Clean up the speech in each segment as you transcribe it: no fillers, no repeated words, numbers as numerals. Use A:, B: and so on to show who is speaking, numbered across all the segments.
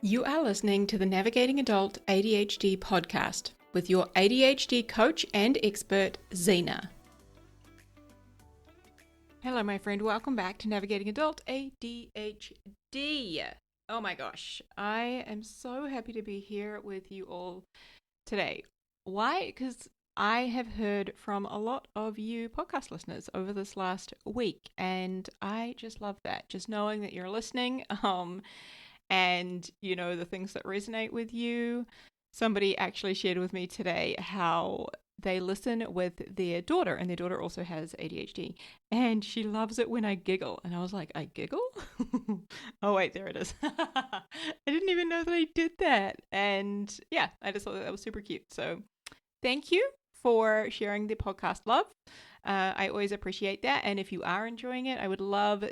A: You are listening to the Navigating Adult ADHD podcast with your ADHD coach and expert, Zena. Hello, my friend. Welcome back to Navigating Adult ADHD. Oh my gosh, I am so happy to be here with you all today. Why? Because I have heard from a lot of you podcast listeners over this last week, and I just love that. Just knowing that you're listening, and you know the things that resonate with you. Somebody actually shared with me today how they listen with their daughter, and their daughter also has ADHD, and she loves it when I giggle. And I was like, I giggle? Oh wait, there it is. I didn't even know that I did that. And yeah, I just thought that was super cute. So thank you for sharing the podcast love. I always appreciate that. And if you are enjoying it, I would love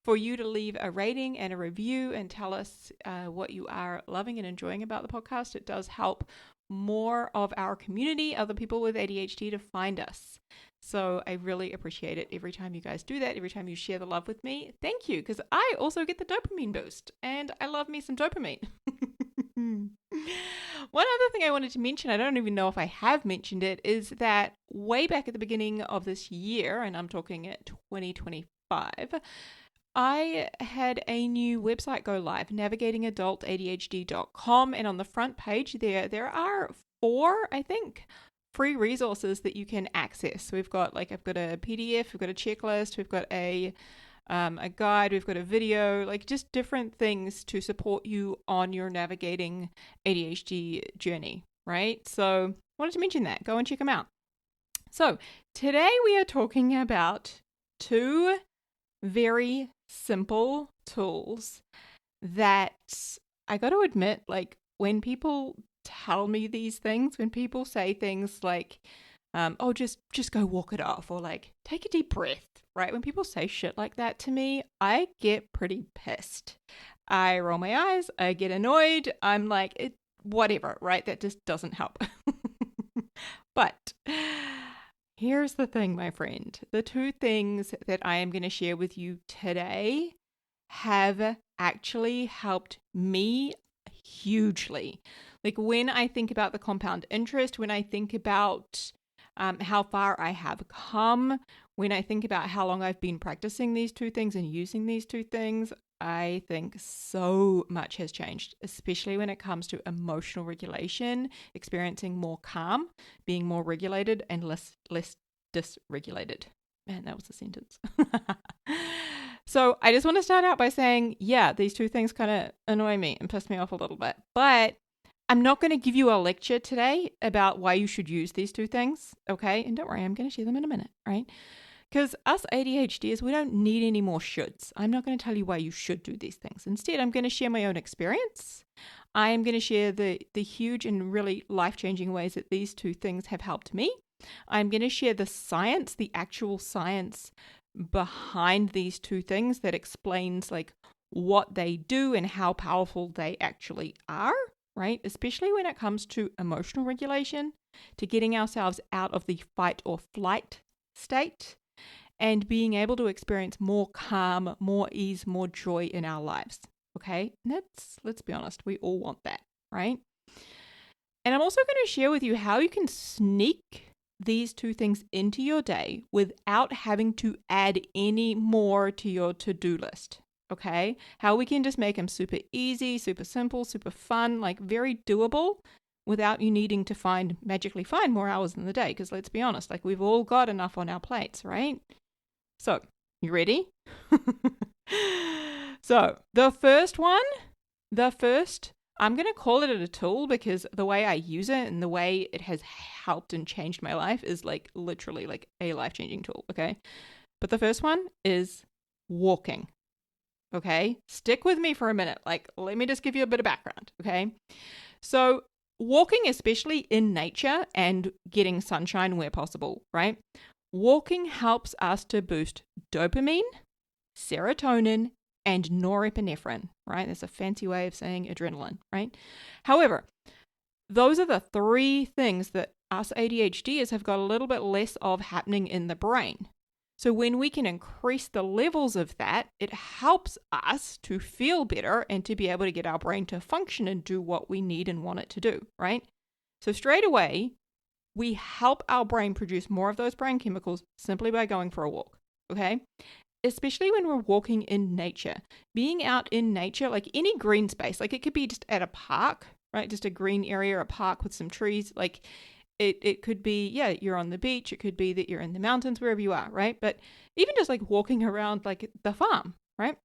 A: for you to leave a rating and a review and tell us what you are loving and enjoying about the podcast. It does help more of our community, other people with ADHD, to find us. So I really appreciate it every time you guys do that, every time you share the love with me. Thank you, because I also get the dopamine boost, and I love me some dopamine. One other thing I wanted to mention, I don't even know if I have mentioned it, is that way back at the beginning of this year, and I'm talking at 2025, I had a new website go live, navigatingadultadhd.com, and on the front page there are 4, I think, free resources that you can access. So I've got a PDF, we've got a checklist, we've got a guide, we've got a video, like just different things to support you on your navigating ADHD journey, right? So I wanted to mention that. Go and check them out. So today we are talking about 2 very simple tools that I got to admit, like when people tell me these things, when people say things like, oh, just go walk it off, or like, take a deep breath, right? When people say shit like that to me, I get pretty pissed. I roll my eyes, I get annoyed, I'm like, whatever, right? That just doesn't help. But here's the thing, my friend. The 2 things that I am going to share with you today have actually helped me hugely. Like when I think about the compound interest, when I think about how far I have come, when I think about how long I've been practicing these 2 things and using these 2 things, I think so much has changed, especially when it comes to emotional regulation, experiencing more calm, being more regulated and less dysregulated. Man, that was a sentence. So I just want to start out by saying, yeah, these 2 things kind of annoy me and piss me off a little bit, but I'm not going to give you a lecture today about why you should use these 2 things, okay? And don't worry, I'm going to share them in a minute, right? Because us ADHDers, we don't need any more shoulds. I'm not going to tell you why you should do these things. Instead, I'm going to share my own experience. I am going to share the huge and really life-changing ways that these 2 things have helped me. I'm going to share the science, the actual science behind these 2 things that explains like what they do and how powerful they actually are. Right? Especially when it comes to emotional regulation, to getting ourselves out of the fight or flight state and being able to experience more calm, more ease, more joy in our lives. Okay? And let's be honest, we all want that, right? And I'm also going to share with you how you can sneak these 2 things into your day without having to add any more to your to-do list. Okay, how we can just make them super easy, super simple, super fun, like very doable without you needing to magically find more hours in the day. Because let's be honest, like we've all got enough on our plates, right? So, you ready? So, I'm going to call it a tool because the way I use it and the way it has helped and changed my life is like literally like a life-changing tool, okay? But the first one is walking. Okay, stick with me for a minute. Like, let me just give you a bit of background. Okay, so walking, especially in nature and getting sunshine where possible, right? Walking helps us to boost dopamine, serotonin, and norepinephrine, right? That's a fancy way of saying adrenaline, right? However, those are the 3 things that us ADHDers have got a little bit less of happening in the brain. So when we can increase the levels of that, it helps us to feel better and to be able to get our brain to function and do what we need and want it to do, right? So straight away, we help our brain produce more of those brain chemicals simply by going for a walk, okay? Especially when we're walking in nature. Being out in nature, like any green space, like it could be just at a park, right? Just a green area, a park with some trees, like it could be, yeah, you're on the beach. It could be that you're in the mountains, wherever you are, right? But even just like walking around like the farm, right?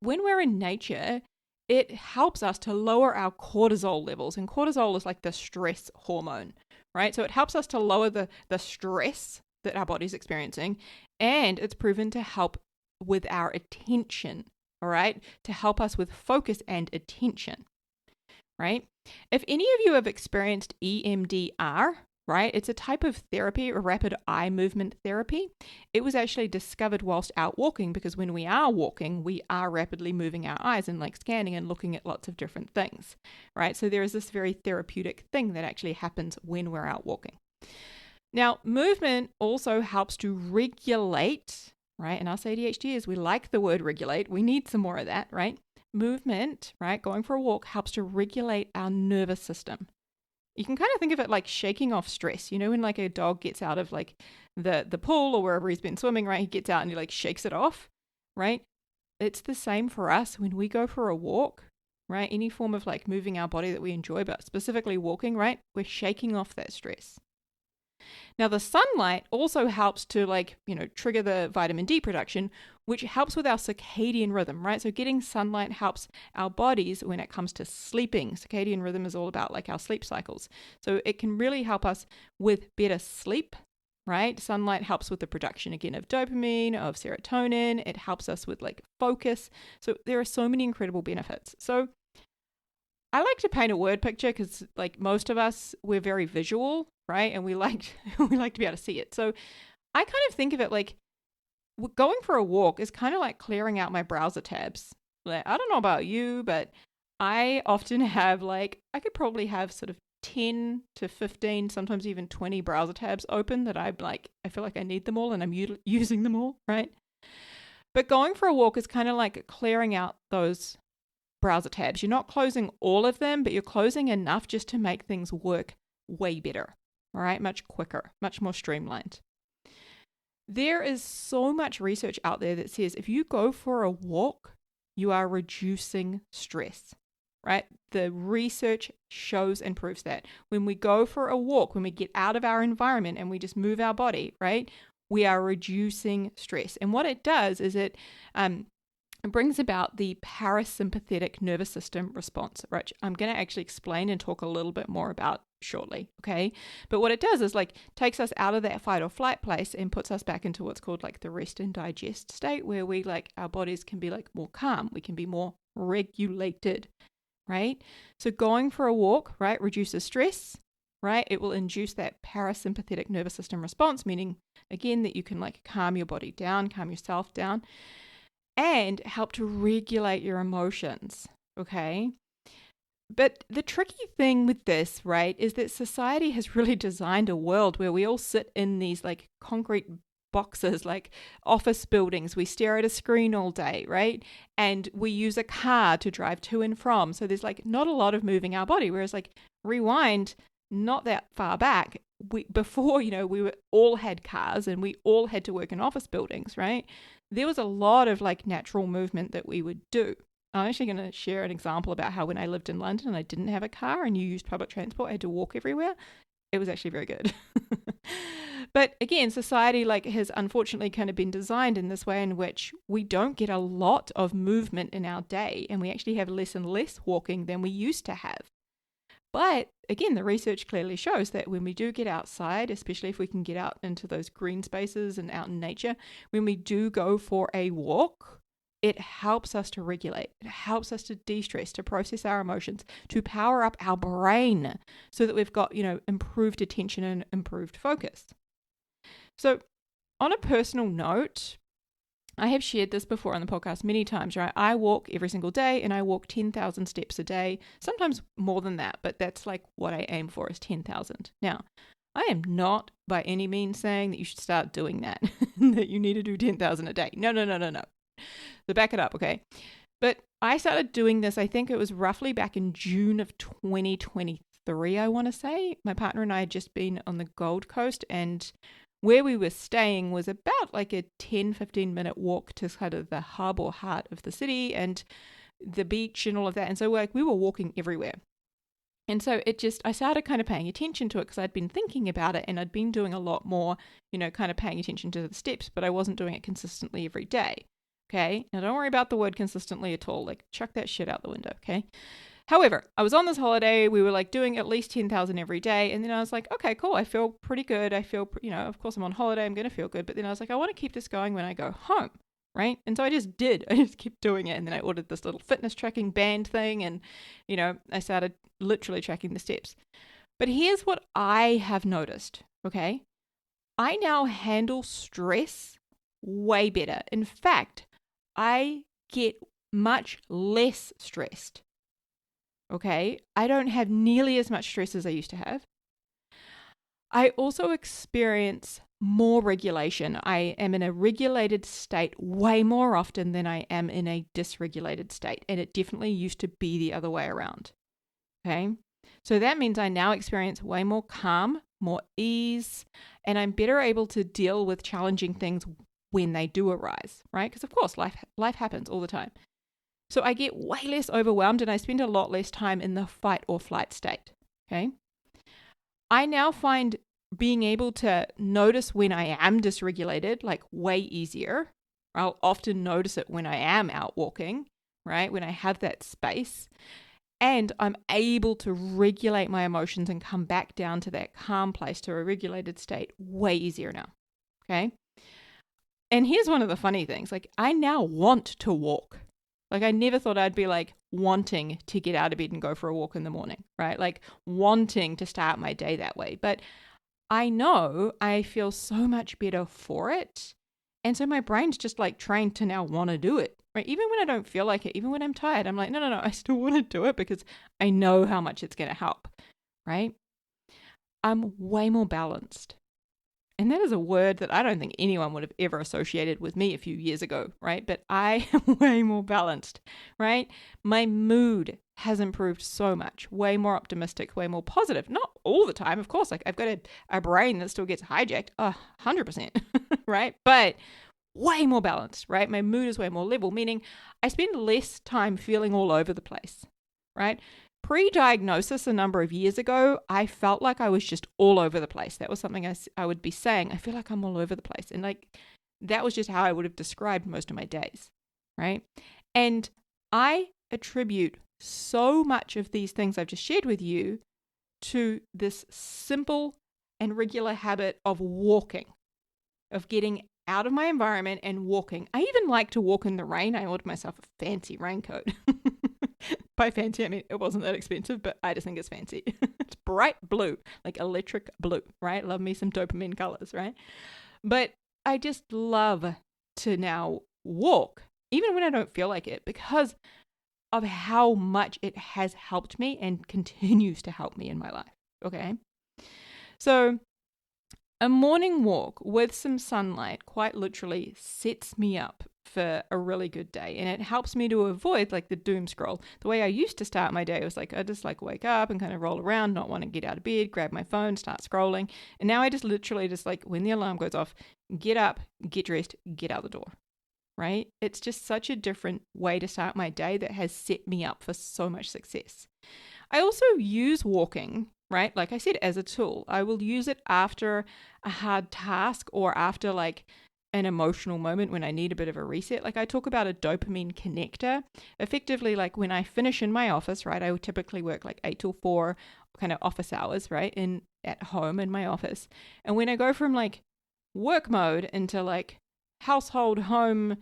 A: When we're in nature, it helps us to lower our cortisol levels. And cortisol is like the stress hormone, right? So it helps us to lower the stress that our body's experiencing. And it's proven to help with our attention, all right? To help us with focus and attention, right? If any of you have experienced EMDR, right, it's a type of therapy, or rapid eye movement therapy. It was actually discovered whilst out walking, because when we are walking, we are rapidly moving our eyes and like scanning and looking at lots of different things, right? So there is this very therapeutic thing that actually happens when we're out walking. Now, movement also helps to regulate, right? And us ADHDers, we like the word regulate. We need some more of that, right? Movement, right, going for a walk helps to regulate our nervous system. You can kind of think of it like shaking off stress. You know, when like a dog gets out of like the pool or wherever he's been swimming, right? He gets out and he like shakes it off, right? It's the same for us when we go for a walk, right? Any form of like moving our body that we enjoy, but specifically walking, right? We're shaking off that stress. Now, the sunlight also helps to trigger the vitamin D production, which helps with our circadian rhythm, right? So getting sunlight helps our bodies when it comes to sleeping. Circadian rhythm is all about like our sleep cycles. So it can really help us with better sleep, right? Sunlight helps with the production, again, of dopamine, of serotonin. It helps us with like focus. So there are so many incredible benefits. So I like to paint a word picture because like most of us, we're very visual, right? And we like to be able to see it. So I kind of think of it like going for a walk is kind of like clearing out my browser tabs. Like, I don't know about you, but I often have I could probably have sort of 10 to 15, sometimes even 20 browser tabs open that I feel like I need them all and I'm using them all, right? But going for a walk is kind of like clearing out those browser tabs. You're not closing all of them, but you're closing enough just to make things work way better, all right? Much quicker, much more streamlined. There is so much research out there that says if you go for a walk, you are reducing stress, right? The research shows and proves that. When we go for a walk, when we get out of our environment and we just move our body, right, we are reducing stress. And what it does is it brings about the parasympathetic nervous system response, which I'm going to actually explain and talk a little bit more about shortly, okay? But what it does is takes us out of that fight or flight place and puts us back into what's called the rest and digest state, where we our bodies can be more calm, we can be more regulated, right? So going for a walk, right, reduces stress, right? It will induce that parasympathetic nervous system response, meaning again that you can calm your body down, calm yourself down, and help to regulate your emotions, okay? But the tricky thing with this, right, is that society has really designed a world where we all sit in these concrete boxes, like office buildings. We stare at a screen all day, right? And we use a car to drive to and from. So there's not a lot of moving our body. Whereas rewind not that far back, before we all had cars and we all had to work in office buildings, right? There was a lot of natural movement that we would do. I'm actually going to share an example about how when I lived in London and I didn't have a car and you used public transport, I had to walk everywhere. It was actually very good. But again, society has unfortunately kind of been designed in this way in which we don't get a lot of movement in our day, and we actually have less and less walking than we used to have. But again, the research clearly shows that when we do get outside, especially if we can get out into those green spaces and out in nature, when we do go for a walk, it helps us to regulate. It helps us to de-stress, to process our emotions, to power up our brain so that we've got, improved attention and improved focus. So on a personal note, I have shared this before on the podcast many times, right? I walk every single day and I walk 10,000 steps a day, sometimes more than that, but that's what I aim for is 10,000. Now, I am not by any means saying that you should start doing that, that you need to do 10,000 a day. No. So back it up, okay? But I started doing this, I think it was roughly back in June of 2023, I want to say. My partner and I had just been on the Gold Coast, and where we were staying was about like a 10-15 minute walk to kind of the hub or heart of the city and the beach and all of that. And so we were walking everywhere. And so I started kind of paying attention to it because I'd been thinking about it, and I'd been doing a lot more, kind of paying attention to the steps, but I wasn't doing it consistently every day. Okay. Now don't worry about the word consistently at all. Like, chuck that shit out the window. Okay. However, I was on this holiday. We were like doing at least 10,000 every day. And then I was like, okay, cool. I feel pretty good. I feel, of course I'm on holiday. I'm going to feel good. But then I was like, I want to keep this going when I go home. Right. And so I just did. I just kept doing it. And then I ordered this little fitness tracking band thing. And, I started literally tracking the steps. But here's what I have noticed. Okay. I now handle stress way better. In fact, I get much less stressed. Okay. I don't have nearly as much stress as I used to have. I also experience more regulation. I am in a regulated state way more often than I am in a dysregulated state. And it definitely used to be the other way around. Okay. So that means I now experience way more calm, more ease, and I'm better able to deal with challenging things when they do arise, right? Because of course, life happens all the time. So I get way less overwhelmed and I spend a lot less time in the fight or flight state. Okay. I now find being able to notice when I am dysregulated, like, way easier. I'll often notice it when I am out walking, right? When I have that space. And I'm able to regulate my emotions and come back down to that calm place, to a regulated state, way easier now. Okay. And here's one of the funny things. Like, I now want to walk. Like, I never thought I'd be like wanting to get out of bed and go for a walk in the morning, right? Like, wanting to start my day that way. But I know I feel so much better for it. And so my brain's just like trained to now want to do it, right? Even when I don't feel like it, even when I'm tired, I'm like, no, I still want to do it because I know how much it's going to help, right? I'm way more balanced. And that is a word that I don't think anyone would have ever associated with me a few years ago, right? But I am way more balanced, right? My mood has improved so much, way more optimistic, way more positive. Not all the time, of course. Like, I've got a brain that still gets hijacked, 100%, right? But way more balanced, right? My mood is way more level, meaning I spend less time feeling all over the place, right? Pre-diagnosis a number of years ago, I felt like I was just all over the place. That was something I would be saying. I feel like I'm all over the place. And like, that was just how I would have described most of my days, right? And I attribute so much of these things I've just shared with you to this simple and regular habit of walking, of getting out of my environment and walking. I even like to walk in the rain. I ordered myself a fancy raincoat. By fancy, I mean, it wasn't that expensive, but I just think it's fancy. It's bright blue, like electric blue, right? Love me some dopamine colors, right? But I just love to now walk, even when I don't feel like it, because of how much it has helped me and continues to help me in my life. Okay. So a morning walk with some sunlight quite literally sets me up for a really good day, and it helps me to avoid like the doom scroll. The way I used to start my day was like, I just like wake up and kind of roll around, not want to get out of bed, grab my phone, start scrolling. And now I just literally just like, when the alarm goes off, get up, get dressed, get out the door, right? It's just such a different way to start my day that has set me up for so much success. I also use walking, right? Like I said, as a tool. I will use it after a hard task or after like an emotional moment when I need a bit of a reset. Like I talk about a dopamine connector. Effectively, like when I finish in my office, right, I would typically work like 8 till 4 kind of office hours, right, at home in my office. And when I go from like work mode into like household, home,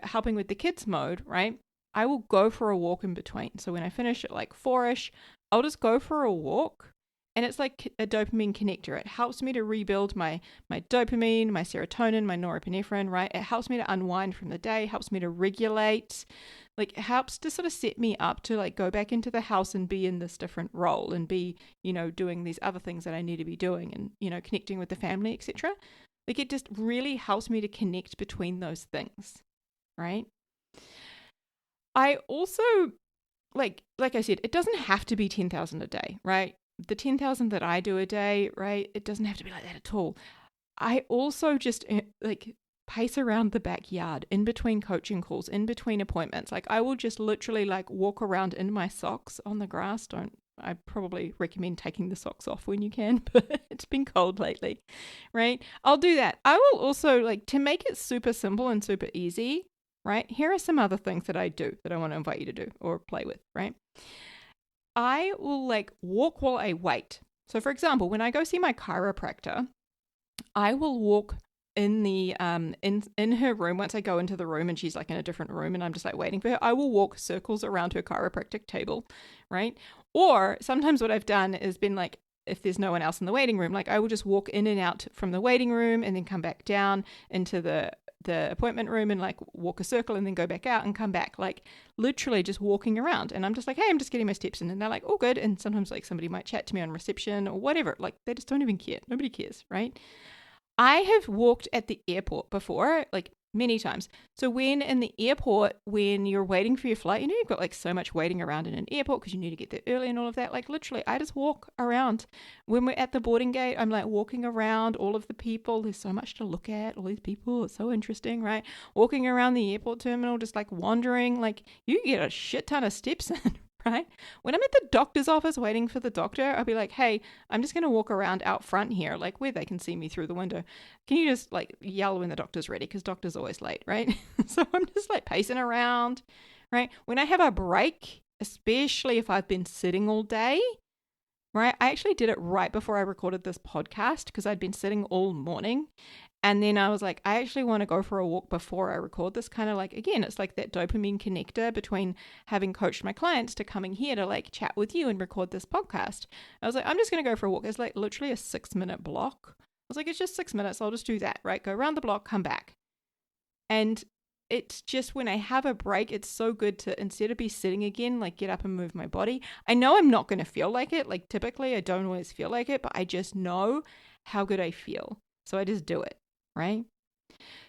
A: helping with the kids mode, right, I will go for a walk in between. So when I finish at like 4ish, I'll just go for a walk And it's like a dopamine connector. It helps me to rebuild my dopamine, my serotonin, my norepinephrine, right? It helps me to unwind from the day, helps me to regulate, like it helps to sort of set me up to like go back into the house and be in this different role and be, doing these other things that I need to be doing and, connecting with the family, etc. Like it just really helps me to connect between those things, right? I also, like I said, it doesn't have to be 10,000 a day, right? The 10,000 that I do a day, right? It doesn't have to be like that at all. I also just like pace around the backyard in between coaching calls, in between appointments. Like I will just literally like walk around in my socks on the grass. I probably recommend taking the socks off when you can, but it's been cold lately, right? I'll do that. I will also, like, to make it super simple and super easy, right? Here are some other things that I do that I want to invite you to do or play with, right? I will like walk while I wait. So for example, when I go see my chiropractor, I will walk in the in her room. Once I go into the room and she's like in a different room and I'm just like waiting for her, I will walk circles around her chiropractic table, right? Or sometimes what I've done is been like, if there's no one else in the waiting room, like I will just walk in and out from the waiting room and then come back down into the appointment room and like walk a circle and then go back out and come back, like literally just walking around. And I'm just like, hey, I'm just getting my steps in. And they're like, oh, good. And sometimes like somebody might chat to me on reception or whatever. Like they just don't even care. Nobody cares, right? I have walked at the airport before, like many times. So when in the airport, when you're waiting for your flight, you've got like so much waiting around in an airport because you need to get there early and all of that. Like literally, I just walk around. When we're at the boarding gate, I'm like walking around all of the people. There's so much to look at, all these people. It's so interesting, right? Walking around the airport terminal, just like wandering, like you get a shit ton of steps in, right? When I'm at the doctor's office waiting for the doctor, I'll be like, hey, I'm just going to walk around out front here, like where they can see me through the window. Can you just like yell when the doctor's ready? Because doctor's always late, right? So I'm just like pacing around, right? When I have a break, especially if I've been sitting all day, right? I actually did it right before I recorded this podcast because I'd been sitting all morning. And then I was like, I actually want to go for a walk before I record this. Kind of like, again, it's like that dopamine connector between having coached my clients to coming here to like chat with you and record this podcast. I was like, I'm just going to go for a walk. It's like literally a 6-minute block. I was like, it's just 6 minutes. I'll just do that, right? Go around the block, come back. And it's just when I have a break, it's so good to, instead of be sitting again, like get up and move my body. I know I'm not going to feel like it. Like typically I don't always feel like it, but I just know how good I feel. So I just do it. Right?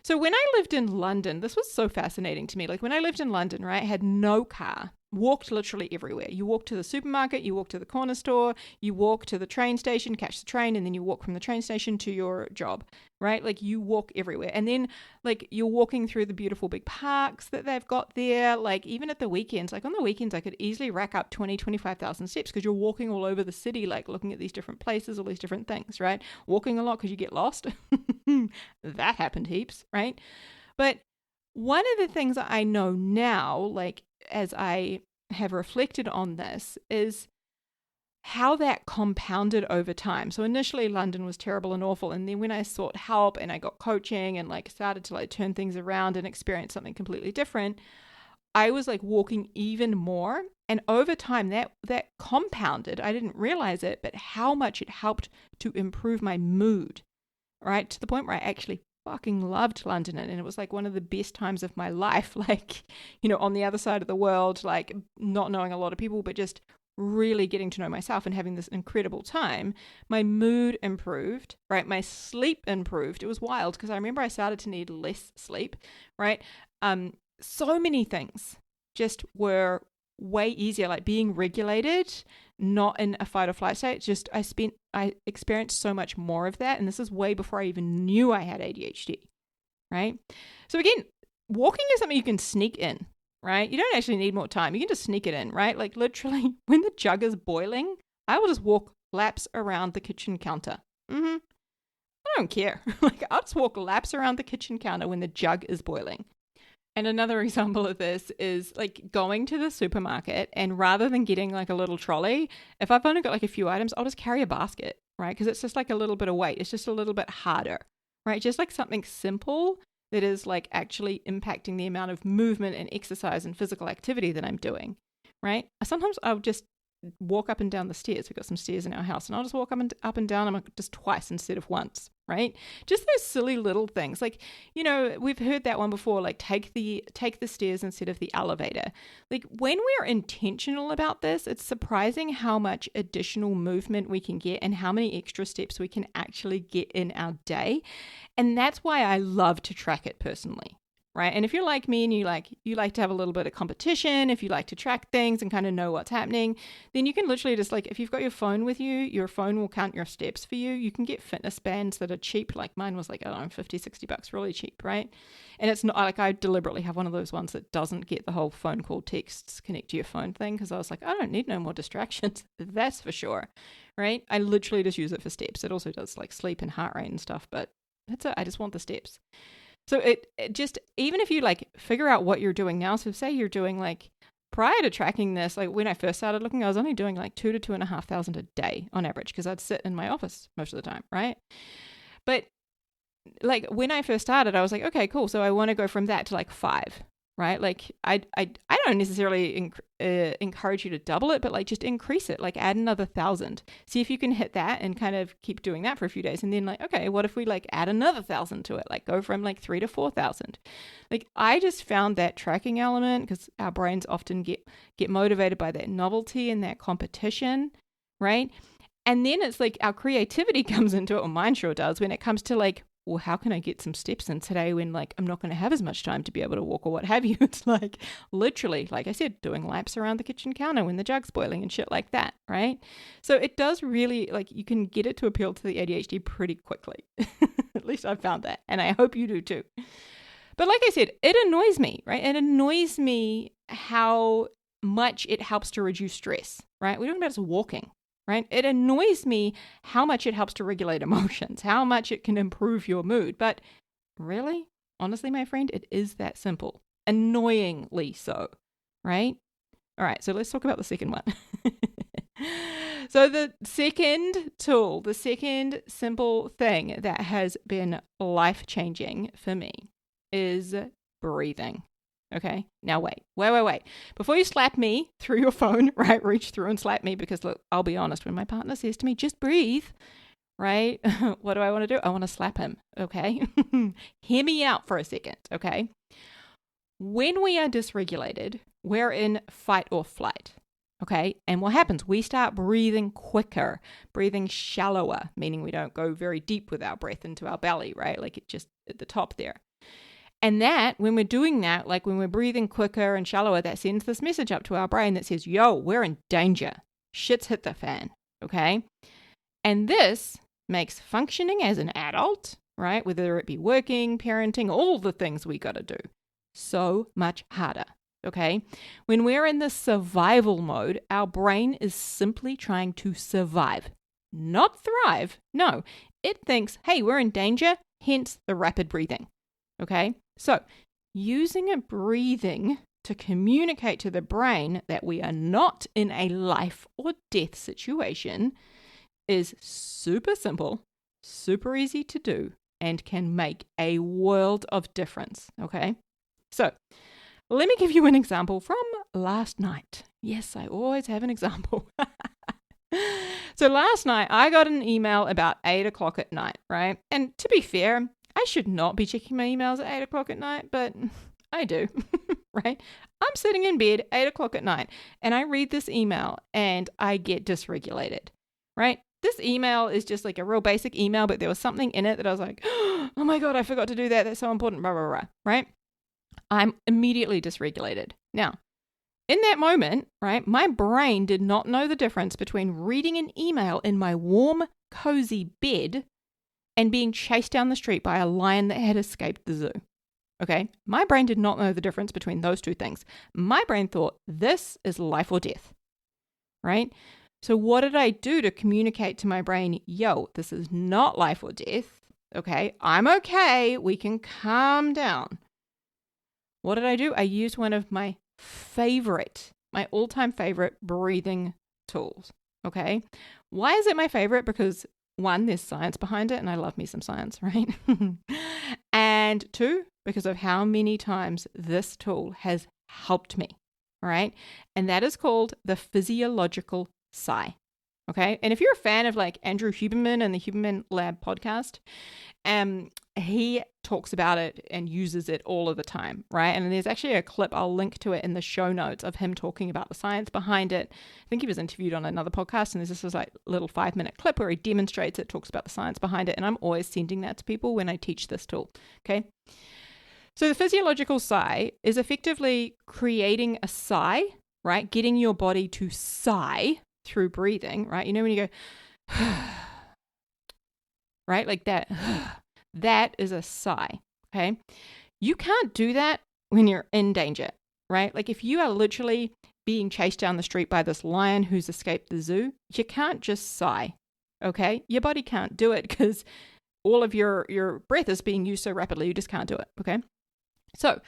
A: So when I lived in London, this was so fascinating to me. Like when I lived in London, right, I had no car, walked literally everywhere. You walk to the supermarket, you walk to the corner store, you walk to the train station, catch the train, and then you walk from the train station to your job, right? Like you walk everywhere. And then like you're walking through the beautiful big parks that they've got there. Like even at the weekends, like on the weekends, I could easily rack up 20, 25,000 steps because you're walking all over the city, like looking at these different places, all these different things, right? Walking a lot because you get lost. That happened heaps, right? But one of the things that I know now, like as I have reflected on this, is how that compounded over time. So initially London was terrible and awful. And then when I sought help and I got coaching and like started to like turn things around and experience something completely different, I was like walking even more. And over time that compounded. I didn't realize it, but how much it helped to improve my mood, right? To the point where I actually fucking loved London, and it was like one of the best times of my life, like, on the other side of the world, like not knowing a lot of people, but just really getting to know myself and having this incredible time. My mood improved, right? My sleep improved. It was wild because I remember I started to need less sleep, right? So many things just were way easier, like being regulated, not in a fight or flight state. Just I experienced so much more of that. And this is way before I even knew I had ADHD, right? So again, walking is something you can sneak in, right? You don't actually need more time. You can just sneak it in, right? Like literally when the jug is boiling, I will just walk laps around the kitchen counter. I don't care. Like I'll just walk laps around the kitchen counter when the jug is boiling. And another example of this is like going to the supermarket, and rather than getting like a little trolley, if I've only got like a few items, I'll just carry a basket, right? Because it's just like a little bit of weight. It's just a little bit harder, right? Just like something simple that is like actually impacting the amount of movement and exercise and physical activity that I'm doing, right? Sometimes I'll just walk up and down the stairs. We've got some stairs in our house, and I'll just walk up and down them just twice instead of once, right? Just those silly little things. Like, we've heard that one before, like take the stairs instead of the elevator. Like, when we're intentional about this, it's surprising how much additional movement we can get and how many extra steps we can actually get in our day. And that's why I love to track it personally. Right. And if you're like me and you like to have a little bit of competition, if you like to track things and kind of know what's happening, then you can literally just if you've got your phone with you, your phone will count your steps for you. You can get fitness bands that are cheap. Like mine was I don't know, $50-$60, really cheap. Right. And it's not I deliberately have one of those ones that doesn't get the whole phone call texts connect to your phone thing, because I was like, I don't need no more distractions. That's for sure. Right. I literally just use it for steps. It also does sleep and heart rate and stuff, but that's it. I just want the steps. So it just, even if you figure out what you're doing now, so say you're doing prior to tracking this, when I first started looking, I was only doing 2,000 to 2,500 a day on average, because I'd sit in my office most of the time, right? But when I first started, I was like, okay, cool. So I want to go from that to 5, right? I don't necessarily encourage you to double it, but just increase it, add another 1,000. See if you can hit that and kind of keep doing that for a few days. And then okay, what if we add another 1,000 to it? Go from 3,000 to 4,000. I just found that tracking element, because our brains often get motivated by that novelty and that competition, right? And then it's our creativity comes into it, or mine sure does, when it comes to well, how can I get some steps in today when I'm not going to have as much time to be able to walk or what have you? It's literally, like I said, doing laps around the kitchen counter when the jug's boiling and shit like that, right? So it does really, you can get it to appeal to the ADHD pretty quickly. At least I've found that, and I hope you do too. But like I said, it annoys me, right? It annoys me how much it helps to reduce stress, right? We're talking about just walking. Right? It annoys me how much it helps to regulate emotions, how much it can improve your mood. But really, honestly, my friend, it is that simple. Annoyingly so, right? All right, so let's talk about the second one. So the second tool, the second simple thing that has been life-changing for me is breathing. Okay, now wait. Before you slap me through your phone, right, reach through and slap me, because look, I'll be honest, when my partner says to me, just breathe, right, what do I want to do? I want to slap him, okay? Hear me out for a second, okay? When we are dysregulated, we're in fight or flight, okay? And what happens? We start breathing quicker, breathing shallower, meaning we don't go very deep with our breath into our belly, right? It just at the top there. And that, when we're doing that, when we're breathing quicker and shallower, that sends this message up to our brain that says, yo, we're in danger. Shit's hit the fan, okay? And this makes functioning as an adult, right, whether it be working, parenting, all the things we got to do, so much harder, okay? When we're in the survival mode, our brain is simply trying to survive, not thrive. No, it thinks, hey, we're in danger, hence the rapid breathing, okay? So, using a breathing to communicate to the brain that we are not in a life or death situation is super simple, super easy to do, and can make a world of difference, okay? So, let me give you an example from last night. Yes, I always have an example. So last night, I got an email about 8 o'clock at night, right? And to be fair, I should not be checking my emails at 8 o'clock at night, but I do, right? I'm sitting in bed 8 o'clock at night, and I read this email, and I get dysregulated, right? This email is just a real basic email, but there was something in it that I was like, oh my God, I forgot to do that. That's so important, blah, blah, blah, right? I'm immediately dysregulated. Now, in that moment, right, my brain did not know the difference between reading an email in my warm, cozy bed and being chased down the street by a lion that had escaped the zoo. Okay? My brain did not know the difference between those two things. My brain thought, this is life or death. Right? So what did I do to communicate to my brain, yo, this is not life or death. Okay? I'm okay. We can calm down. What did I do? I used one of my all-time favorite breathing tools. Okay? Why is it my favorite? Because one, there's science behind it, and I love me some science, right? And two, because of how many times this tool has helped me, All right. And that is called the physiological sigh. Okay. And if you're a fan of like Andrew Huberman and the Huberman Lab podcast, he talks about it and uses it all of the time, right? And there's actually a clip, I'll link to it in the show notes, of him talking about the science behind it. I think he was interviewed on another podcast, and there's this like little 5-minute clip where he demonstrates it, talks about the science behind it, and I'm always sending that to people when I teach this tool, okay? So the physiological sigh is effectively creating a sigh, right? Getting your body to sigh through breathing, right? You know when you go, right? Like that. That is a sigh, okay? You can't do that when you're in danger, right? Like if you are literally being chased down the street by this lion who's escaped the zoo, you can't just sigh, okay? Your body can't do it because all of your breath is being used so rapidly, you just can't do it, okay? So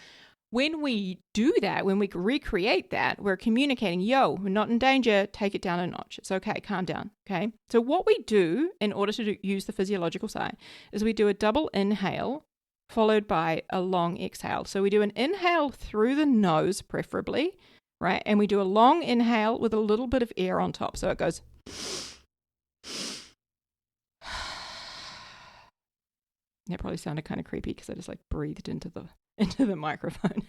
A: when we do that, when we recreate that, we're communicating, yo, we're not in danger, take it down a notch. It's okay, calm down, okay? So what we do in order to use the physiological sigh is we do a double inhale followed by a long exhale. So we do an inhale through the nose, preferably, right? And we do a long inhale with a little bit of air on top. So it goes... That probably sounded kind of creepy because I just like breathed into the microphone.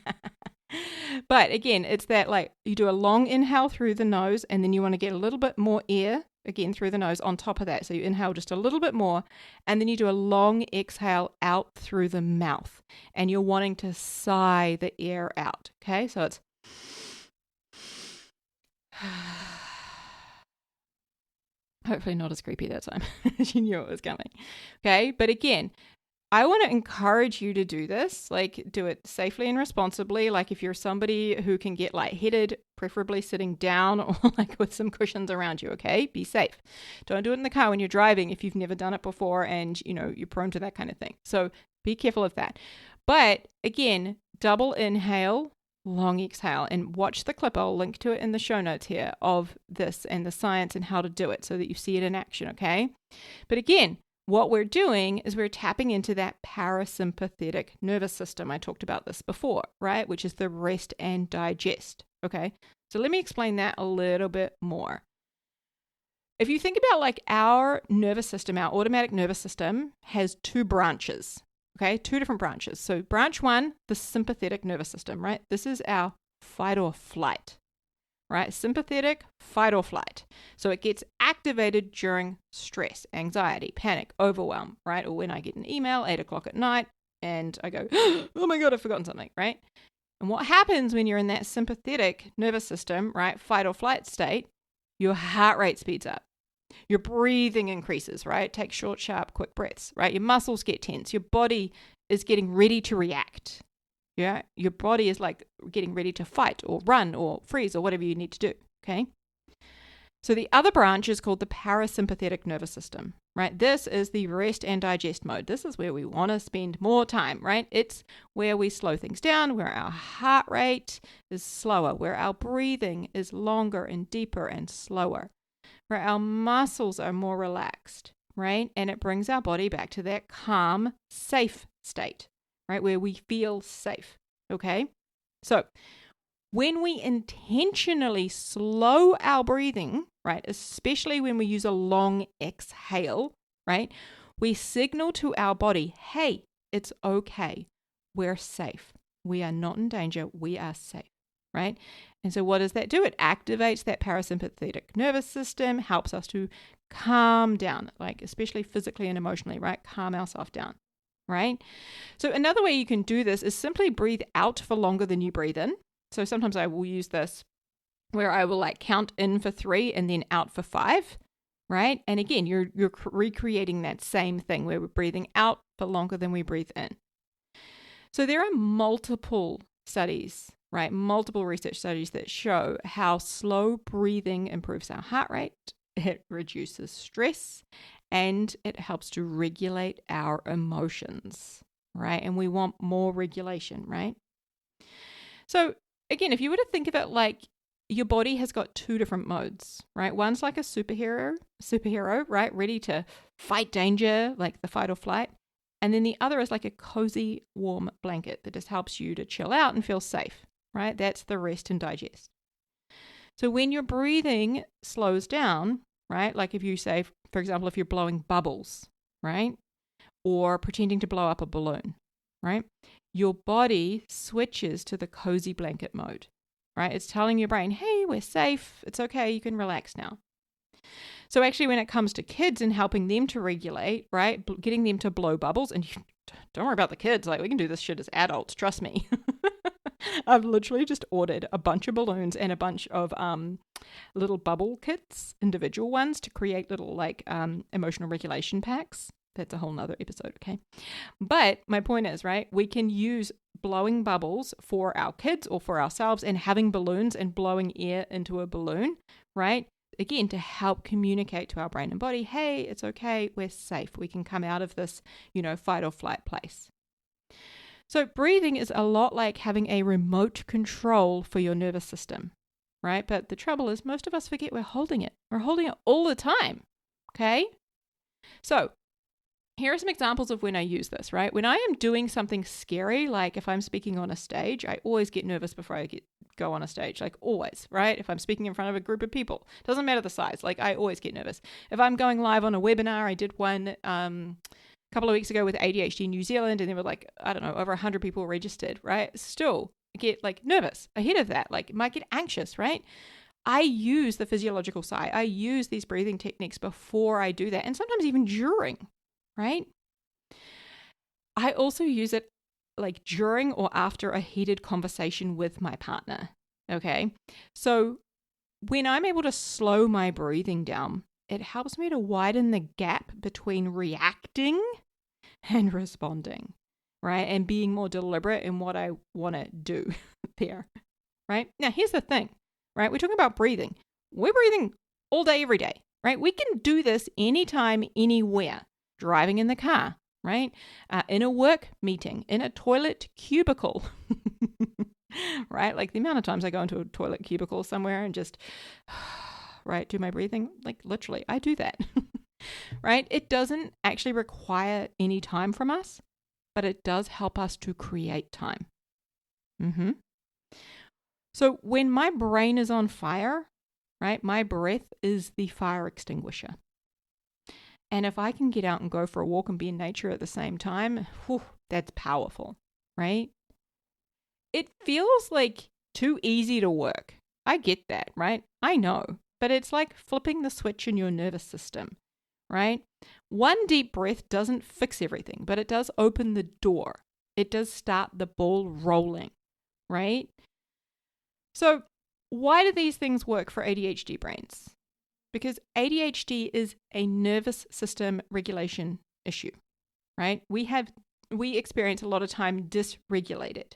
A: But again, it's that like you do a long inhale through the nose and then you want to get a little bit more air again through the nose on top of that. So you inhale just a little bit more and then you do a long exhale out through the mouth and you're wanting to sigh the air out. Okay, so it's hopefully not as creepy that time as you knew it was coming. Okay, but again, I want to encourage you to do this, like do it safely and responsibly. Like if you're somebody who can get lightheaded, preferably sitting down or like with some cushions around you, okay? Be safe. Don't do it in the car when you're driving if you've never done it before and, you know, you're prone to that kind of thing. So be careful of that. But again, double inhale, long exhale, and watch the clip. I'll link to it in the show notes here of this and the science and how to do it so that you see it in action, okay? But again, what we're doing is we're tapping into that parasympathetic nervous system. I talked about this before, right? Which is the rest and digest. Okay. So let me explain that a little bit more. If you think about like our nervous system, our automatic nervous system has 2 branches. Okay. 2 different branches. So branch 1, the sympathetic nervous system, right? This is our fight or flight. Right? Sympathetic, fight or flight. So it gets activated during stress, anxiety, panic, overwhelm, right? Or when I get an email 8:00 at night and I go, oh my God, I've forgotten something, right? And what happens when you're in that sympathetic nervous system, right? Fight or flight state, your heart rate speeds up. Your breathing increases, right? Take short, sharp, quick breaths, right? Your muscles get tense. Your body is getting ready to react. Yeah, your body is like getting ready to fight or run or freeze or whatever you need to do, okay? So the other branch is called the parasympathetic nervous system, right? This is the rest and digest mode. This is where we want to spend more time, right? It's where we slow things down, where our heart rate is slower, where our breathing is longer and deeper and slower, where our muscles are more relaxed, right? And it brings our body back to that calm, safe state. Right, where we feel safe, okay? So when we intentionally slow our breathing, right, especially when we use a long exhale, right, we signal to our body, hey, it's okay, we're safe, we are not in danger, we are safe, right? And so what does that do? It activates that parasympathetic nervous system, helps us to calm down, like especially physically and emotionally, right? Calm ourselves down. Right? So another way you can do this is simply breathe out for longer than you breathe in. So sometimes I will use this where I will like count in for 3 and then out for 5, right? And again, you're recreating that same thing where we're breathing out for longer than we breathe in. So there are multiple studies, right? Multiple research studies that show how slow breathing improves our heart rate, it reduces stress, and it helps to regulate our emotions, right? And we want more regulation, right? So again, if you were to think of it like your body has got 2 different modes, right? One's like a superhero, right? Ready to fight danger, like the fight or flight. And then the other is like a cozy, warm blanket that just helps you to chill out and feel safe, right? That's the rest and digest. So when your breathing slows down, right? Like if you say, for example, if you're blowing bubbles, right? Or pretending to blow up a balloon, right? Your body switches to the cozy blanket mode, right? It's telling your brain, hey, we're safe. It's okay. You can relax now. So actually, when it comes to kids and helping them to regulate, right? Getting them to blow bubbles, and don't worry about the kids. Like, we can do this shit as adults. Trust me. I've literally just ordered a bunch of balloons and a bunch of little bubble kits, individual ones, to create little like emotional regulation packs. That's a whole nother episode, okay? But my point is, right, we can use blowing bubbles for our kids or for ourselves, and having balloons and blowing air into a balloon, right? Again, to help communicate to our brain and body, hey, it's okay, we're safe. We can come out of this, fight or flight place. So breathing is a lot like having a remote control for your nervous system, right? But the trouble is most of us forget we're holding it. We're holding it all the time, okay? So here are some examples of when I use this, right? When I am doing something scary, like if I'm speaking on a stage, I always get nervous before I go on a stage, like always, right? If I'm speaking in front of a group of people, doesn't matter the size, like I always get nervous. If I'm going live on a webinar, I did one a couple of weeks ago with ADHD New Zealand, and there were like, I don't know, over 100 people registered, right? Still get like nervous ahead of that, like might get anxious, right? I use the physiological side. I use these breathing techniques before I do that, and sometimes even during, right? I also use it like during or after a heated conversation with my partner, okay? So when I'm able to slow my breathing down, it helps me to widen the gap between reacting and responding, right? And being more deliberate in what I want to do there, right? Now, here's the thing, right? We're talking about breathing. We're breathing all day, every day, right? We can do this anytime, anywhere. Driving in the car, right? In a work meeting, in a toilet cubicle, right? Like the amount of times I go into a toilet cubicle somewhere and just, right, do my breathing, like literally, I do that, right? It doesn't actually require any time from us, but it does help us to create time. So when my brain is on fire, right, my breath is the fire extinguisher. And if I can get out and go for a walk and be in nature at the same time, that's powerful, right? It feels like too easy to work. I get that, right? I know. But it's like flipping the switch in your nervous system, right? One deep breath doesn't fix everything, but it does open the door. It does start the ball rolling, right? So why do these things work for ADHD brains? Because ADHD is a nervous system regulation issue, right? We experience a lot of time dysregulated,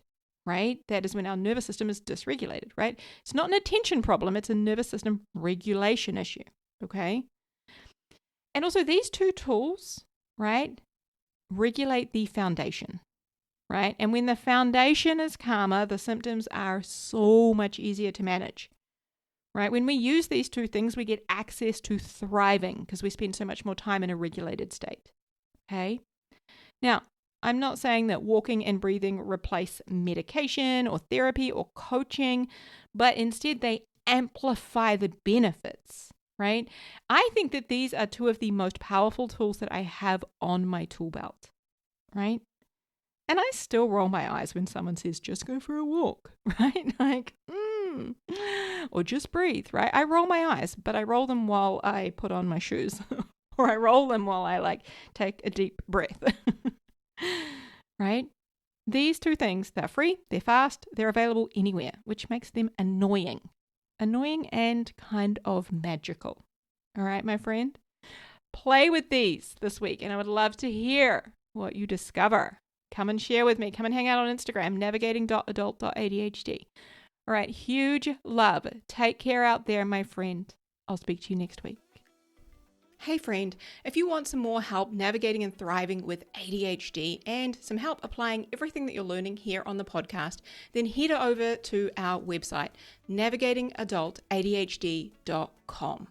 A: right? That is when our nervous system is dysregulated, right? It's not an attention problem. It's a nervous system regulation issue, okay? And also these two tools, right, regulate the foundation, right? And when the foundation is calmer, the symptoms are so much easier to manage. Right? When we use these two things, we get access to thriving because we spend so much more time in a regulated state. Okay? Now, I'm not saying that walking and breathing replace medication or therapy or coaching, but instead they amplify the benefits, right? I think that these are two of the most powerful tools that I have on my tool belt, right? And I still roll my eyes when someone says, just go for a walk, right? Like, or just breathe, right? I roll my eyes, but I roll them while I put on my shoes or I roll them while I like take a deep breath, right? These two things, they're free, they're fast, they're available anywhere, which makes them annoying and kind of magical. All right, my friend, play with these this week and I would love to hear what you discover. Come and share with me. Come and hang out on Instagram, navigating.adult.adhd. All right, huge love. Take care out there, my friend. I'll speak to you next week. Hey friend, if you want some more help navigating and thriving with ADHD and some help applying everything that you're learning here on the podcast, then head over to our website, navigatingadultadhd.com.